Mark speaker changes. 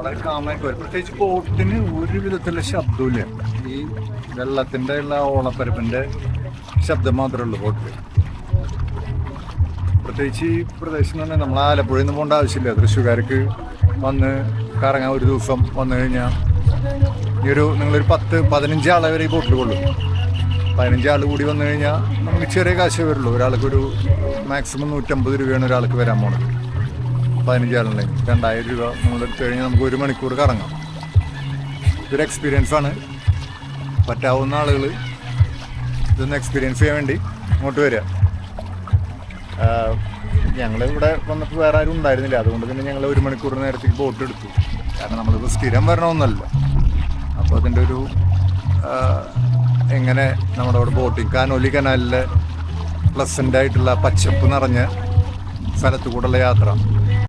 Speaker 1: വളരെ കാമായിട്ട് വരും. പ്രത്യേകിച്ച് ബോട്ടിന് ഒരു വിധത്തിലുള്ള ശബ്ദമില്ല. ഈ വെള്ളത്തിൻ്റെ ഉള്ള ഓളപ്പരപ്പിൻ്റെ ശബ്ദം മാത്രമേ ഉള്ളൂ ബോട്ടിൽ. പ്രത്യേകിച്ച് ഈ പ്രദേശം തന്നെ നമ്മൾ ആലപ്പുഴയിൽ നിന്ന് പോകേണ്ട ആവശ്യമില്ല. തൃശ്ശൂർക്കാർക്ക് വന്ന് കറങ്ങാൻ ഒരു ദിവസം വന്നു കഴിഞ്ഞാൽ നിങ്ങളൊരു 10-15 ആളെ വരെ ഈ ബോട്ടിൽ കൊള്ളും. 15 ആൾ കൂടി വന്നു കഴിഞ്ഞാൽ നമുക്ക് ചെറിയ കാശേ വരുള്ളൂ. ഒരാൾക്കൊരു മാക്സിമം 150 രൂപയാണ് ഒരാൾക്ക് വരാൻ പോണത്. 15 ആളുണ്ടെങ്കിൽ 2000 രൂപ നമ്മളെടുത്ത് കഴിഞ്ഞാൽ നമുക്ക് 1 മണിക്കൂർ കറങ്ങാം. ഇതൊരു എക്സ്പീരിയൻസാണ്. പറ്റാവുന്ന ആളുകൾ ഇതൊന്ന് എക്സ്പീരിയൻസ് ചെയ്യാൻ വേണ്ടി ഇങ്ങോട്ട് വരിക. ഞങ്ങളിവിടെ വന്നപ്പോൾ വേറെ ആരും ഉണ്ടായിരുന്നില്ല. അതുകൊണ്ട് തന്നെ ഞങ്ങൾ 1 മണിക്കൂർ നേരത്തേക്ക് ബോട്ട് എടുത്തു. കാരണം നമ്മളിപ്പോൾ സ്ഥിരം വരണമെന്നല്ല. അപ്പോൾ അതിൻ്റെ ഒരു എങ്ങനെ നമ്മുടെ അവിടെ ബോട്ടിങ് കാനോലി കനാലിലെ പ്ലസൻ്റ് ആയിട്ടുള്ള പച്ചപ്പ് നിറഞ്ഞ സ്ഥലത്തു കൂടെയുള്ള യാത്ര